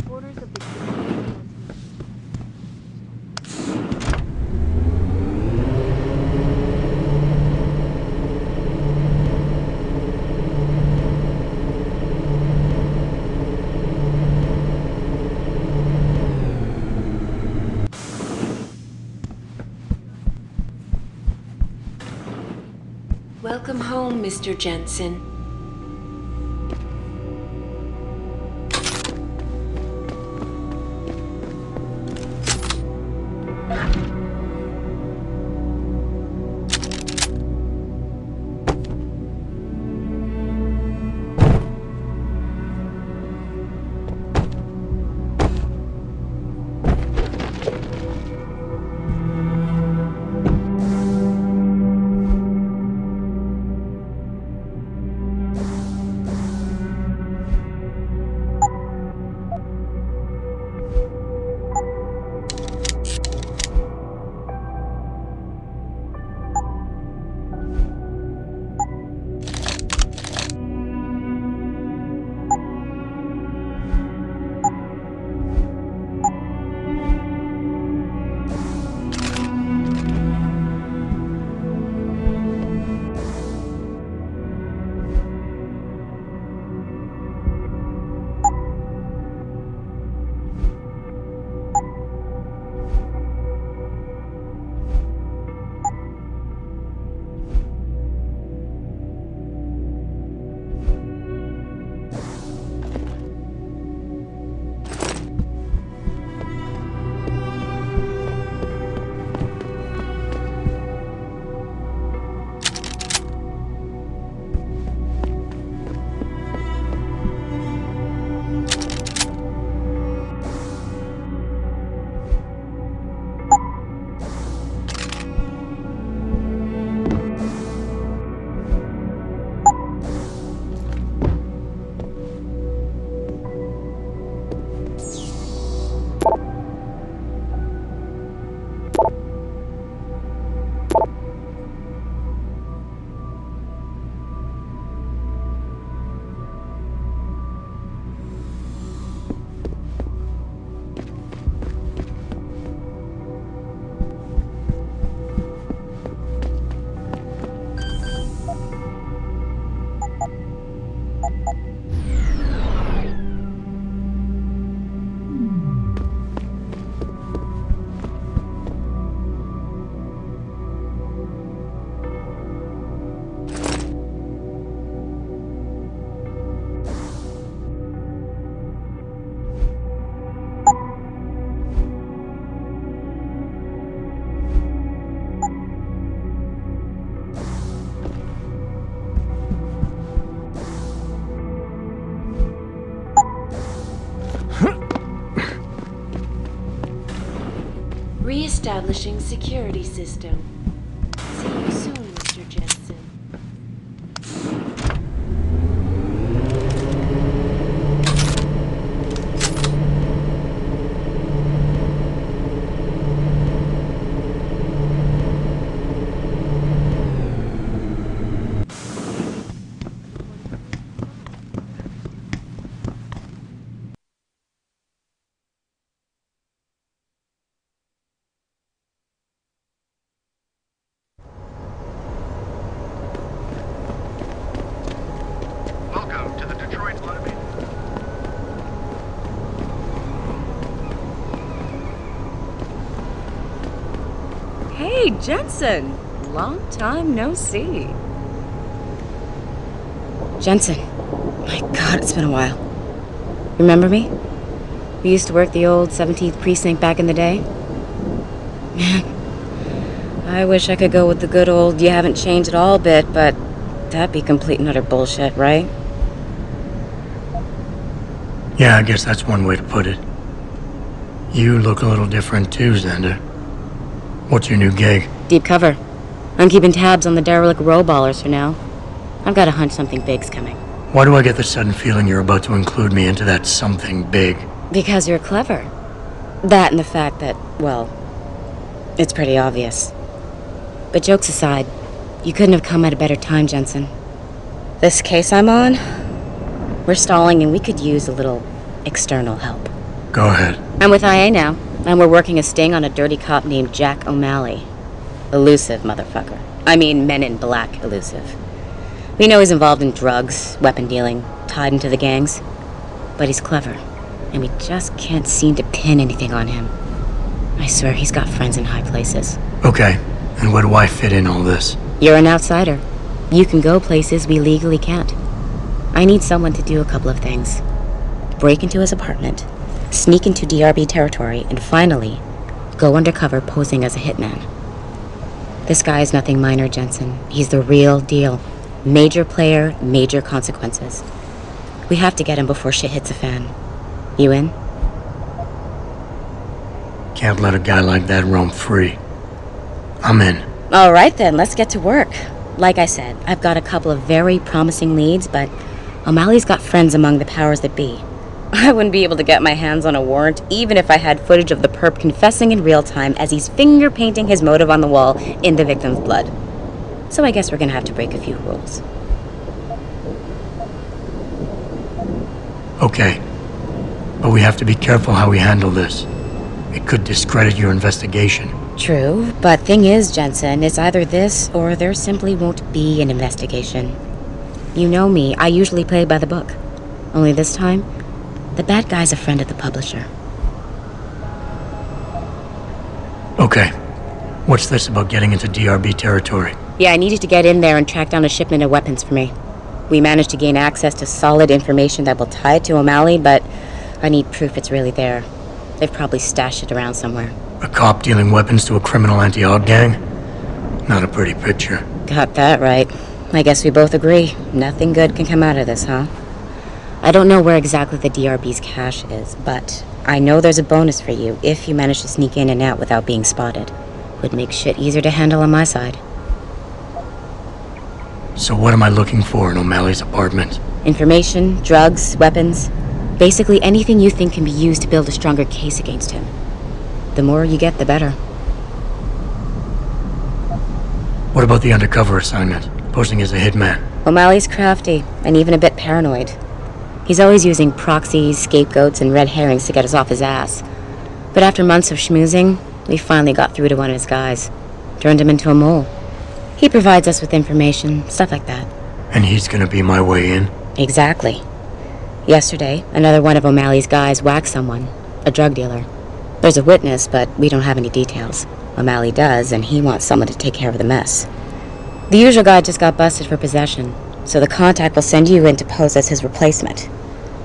supporters of the game. Welcome home, Mr. Jensen. Re-establishing security system. See you soon, Mr. Jensen. Hey, Jensen! Long time no see. Jensen. My God, it's been a while. Remember me? We used to work the old 17th precinct back in the day. Man, I wish I could go with the good old you haven't changed at all bit, but that'd be complete and utter bullshit, right? Yeah, I guess that's one way to put it. You look a little different too, Xander. What's your new gig? Deep cover. I'm keeping tabs on the derelict row-ballers for now. I've got a hunch something big's coming. Why do I get the sudden feeling you're about to include me into that something big? Because you're clever. That and the fact that, well, it's pretty obvious. But jokes aside, you couldn't have come at a better time, Jensen. This case I'm on, we're stalling and we could use a little external help. Go ahead. I'm with IA now, and we're working a sting on a dirty cop named Jack O'Malley. Elusive motherfucker. I mean, Men in Black elusive. We know he's involved in drugs, weapon dealing, tied into the gangs. But he's clever, and we just can't seem to pin anything on him. I swear he's got friends in high places. Okay, and where do I fit in all this? You're an outsider. You can go places we legally can't. I need someone to do a couple of things. Break into his apartment, sneak into DRB territory, and finally, go undercover posing as a hitman. This guy is nothing minor, Jensen. He's the real deal. Major player, major consequences. We have to get him before shit hits the fan. You in? Can't let a guy like that roam free. I'm in. All right then, let's get to work. Like I said, I've got a couple of very promising leads, but O'Malley's got friends among the powers that be. I wouldn't be able to get my hands on a warrant even if I had footage of the perp confessing in real time as he's finger painting his motive on the wall in the victim's blood. So I guess we're gonna have to break a few rules. Okay. But we have to be careful how we handle this. It could discredit your investigation. True, but thing is, Jensen, it's either this or there simply won't be an investigation. You know me, I usually play by the book. Only this time, the bad guy's a friend of the publisher. Okay. What's this about getting into DRB territory? Yeah, I needed to get in there and track down a shipment of weapons for me. We managed to gain access to solid information that will tie it to O'Malley, but I need proof it's really there. They've probably stashed it around somewhere. A cop dealing weapons to a criminal anti-aug gang? Not a pretty picture. Got that right. I guess we both agree. Nothing good can come out of this, huh? I don't know where exactly the DRB's cache is, but I know there's a bonus for you if you manage to sneak in and out without being spotted. Would make shit easier to handle on my side. So what am I looking for in O'Malley's apartment? Information, drugs, weapons. Basically anything you think can be used to build a stronger case against him. The more you get, the better. What about the undercover assignment? Posing as a hitman? O'Malley's crafty, and even a bit paranoid. He's always using proxies, scapegoats, and red herrings to get us off his ass. But after months of schmoozing, we finally got through to one of his guys. Turned him into a mole. He provides us with information, stuff like that. And he's gonna be my way in? Exactly. Yesterday, another one of O'Malley's guys whacked someone, a drug dealer. There's a witness, but we don't have any details. O'Malley does, and he wants someone to take care of the mess. The usual guy just got busted for possession, so the contact will send you in to pose as his replacement.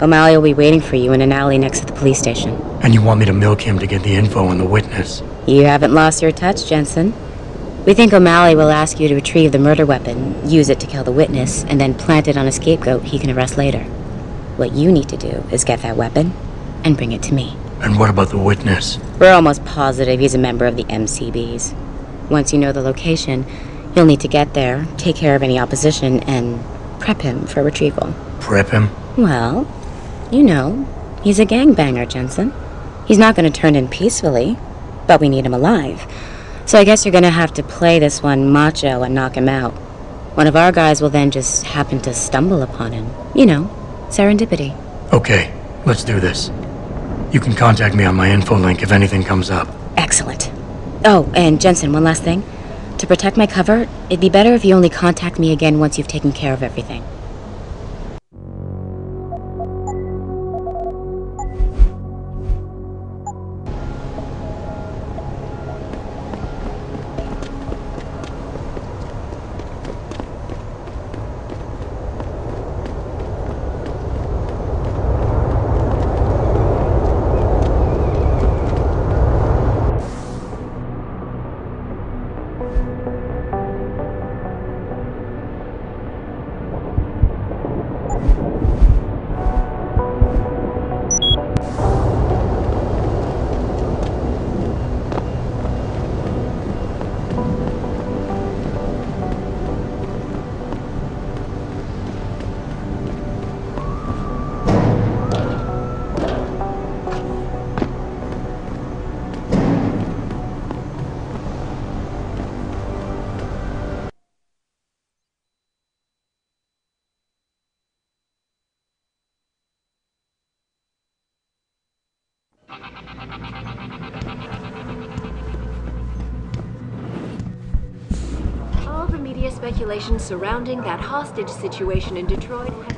O'Malley will be waiting for you in an alley next to the police station. And you want me to milk him to get the info on the witness? You haven't lost your touch, Jensen. We think O'Malley will ask you to retrieve the murder weapon, use it to kill the witness, and then plant it on a scapegoat he can arrest later. What you need to do is get that weapon and bring it to me. And what about the witness? We're almost positive he's a member of the MCBs. Once you know the location, you'll need to get there, take care of any opposition, and prep him for retrieval. Prep him? Well, you know, he's a gangbanger, Jensen. He's not going to turn in peacefully, but we need him alive. So I guess you're going to have to play this one macho and knock him out. One of our guys will then just happen to stumble upon him. You know, serendipity. Okay, let's do this. You can contact me on my info link if anything comes up. Excellent. Oh, and Jensen, one last thing. To protect my cover, it'd be better if you only contact me again once you've taken care of everything. All the media speculation surrounding that hostage situation in Detroit has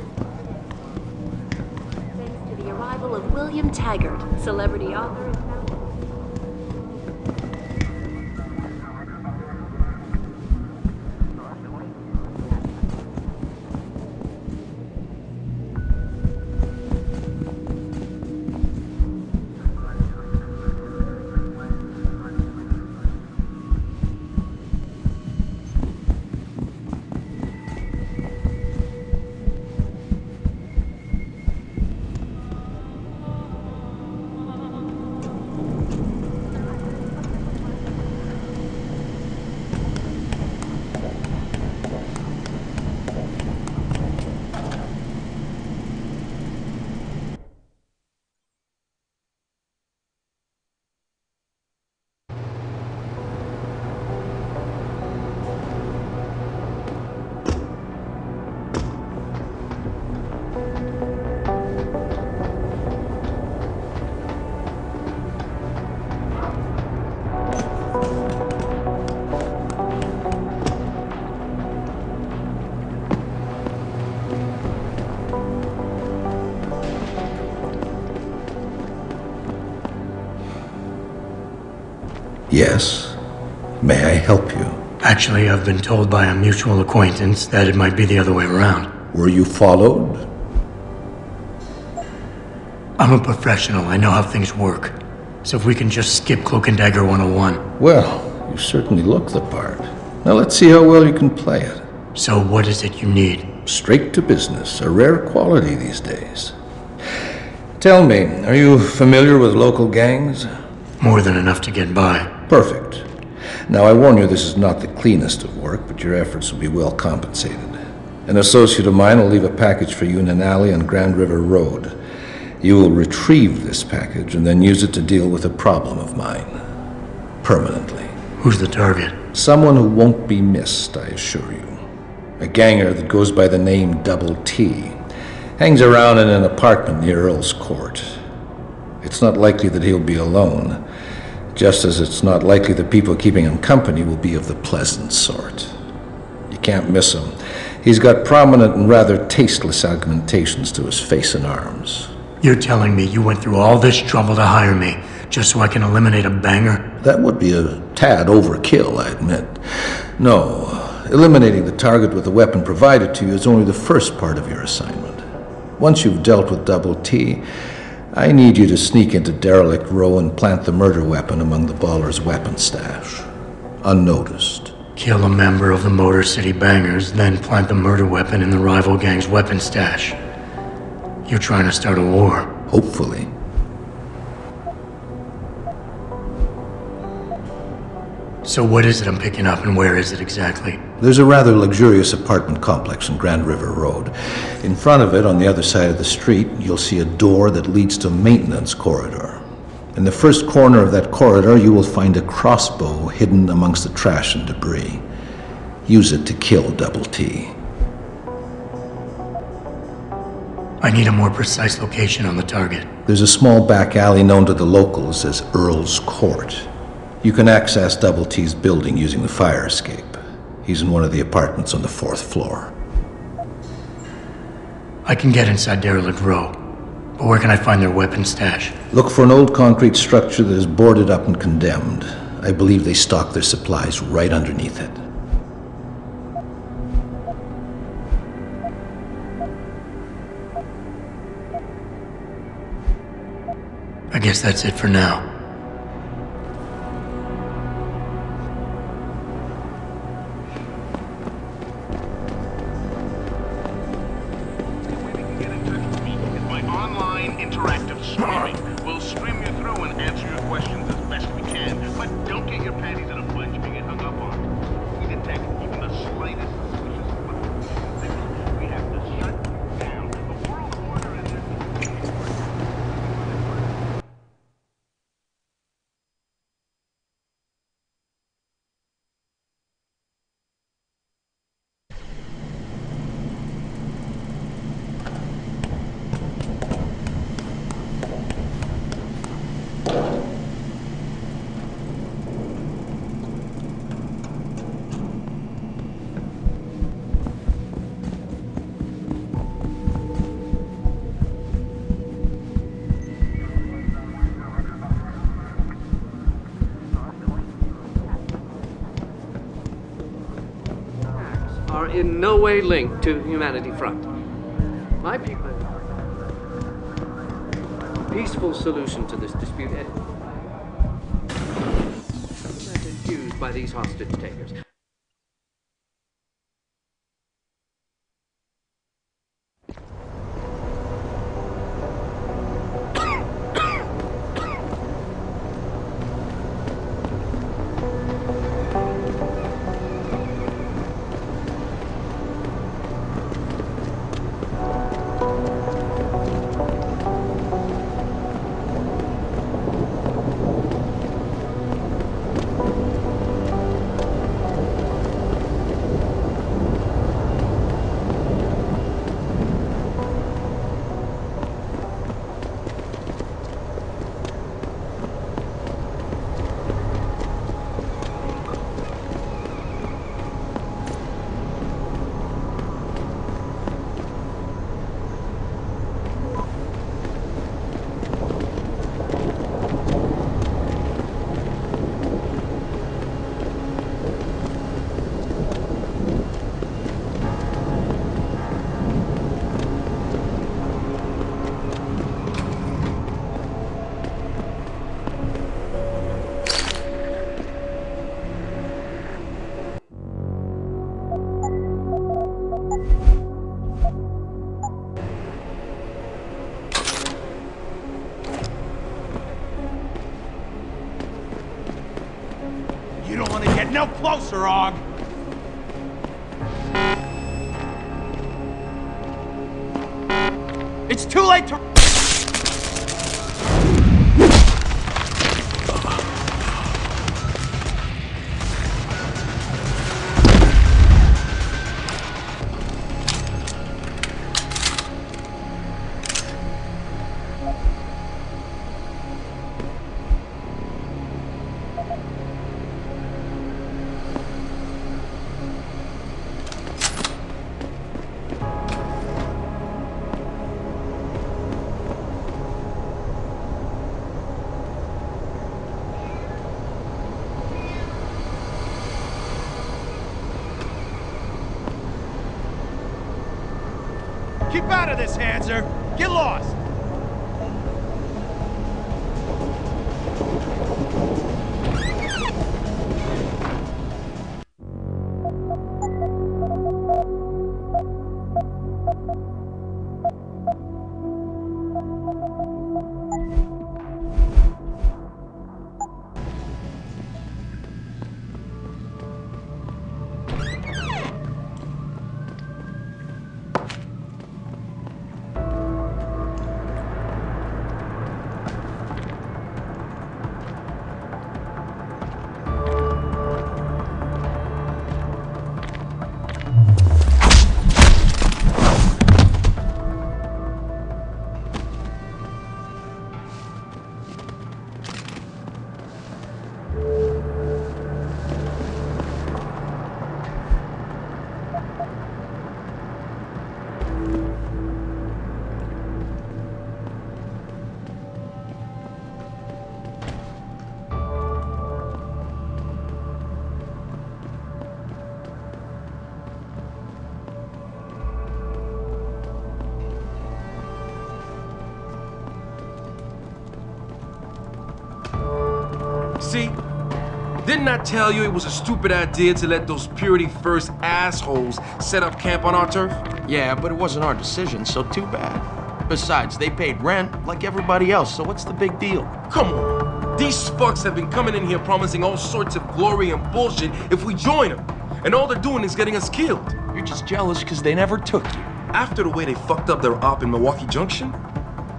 thanks to the arrival of William Taggart, celebrity author and founder. Yes. May I help you? Actually, I've been told by a mutual acquaintance that it might be the other way around. Were you followed? I'm a professional. I know how things work. So if we can just skip Cloak and Dagger 101. Well, you certainly look the part. Now let's see how well you can play it. So what is it you need? Straight to business, a rare quality these days. Tell me, are you familiar with local gangs? More than enough to get by. Perfect. Now I warn you, this is not the cleanest of work, but your efforts will be well compensated. An associate of mine will leave a package for you in an alley on Grand River Road. You will retrieve this package and then use it to deal with a problem of mine. Permanently. Who's the target? Someone who won't be missed, I assure you. A ganger that goes by the name Double T. Hangs around in an apartment near Earl's Court. It's not likely that he'll be alone, just as it's not likely the people keeping him company will be of the pleasant sort. You can't miss him. He's got prominent and rather tasteless augmentations to his face and arms. You're telling me you went through all this trouble to hire me, just so I can eliminate a banger? That would be a tad overkill, I admit. No, eliminating the target with the weapon provided to you is only the first part of your assignment. Once you've dealt with Double T, I need you to sneak into Derelict Row and plant the murder weapon among the baller's weapon stash. Unnoticed. Kill a member of the Motor City Bangers, then plant the murder weapon in the rival gang's weapon stash. You're trying to start a war. Hopefully. So what is it I'm picking up and where is it exactly? There's a rather luxurious apartment complex on Grand River Road. In front of it, on the other side of the street, you'll see a door that leads to a maintenance corridor. In the first corner of that corridor, you will find a crossbow hidden amongst the trash and debris. Use it to kill Double T. I need a more precise location on the target. There's a small back alley known to the locals as Earl's Court. You can access Double T's building using the fire escape. He's in one of the apartments on the 4th floor. I can get inside Derelict Row, but where can I find their weapon stash? Look for an old concrete structure that is boarded up and condemned. I believe they stock their supplies right underneath it. I guess that's it for now. Interactive streaming. We'll stream you through and answer your questions as best we can, but don't get your panties in a bunch and get hung up on. We detect even the slightest suspicious we have to shut down the world order and their... in no way linked to Humanity Front. My people... Peaceful solution to this dispute is used by these hostage takers. No closer, Og! It's too late to... Keep out of this, Hanser! Get lost! See? Didn't I tell you it was a stupid idea to let those Purity First assholes set up camp on our turf? Yeah, but it wasn't our decision, so too bad. Besides, they paid rent like everybody else, so what's the big deal? Come on. These fucks have been coming in here promising all sorts of glory and bullshit if we join them. And all they're doing is getting us killed. You're just jealous because they never took you. After the way they fucked up their op in Milwaukee Junction,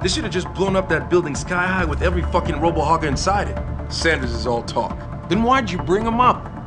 they should have just blown up that building sky high with every fucking robo-hogger inside it. Sanders is all talk. Then why'd you bring them up?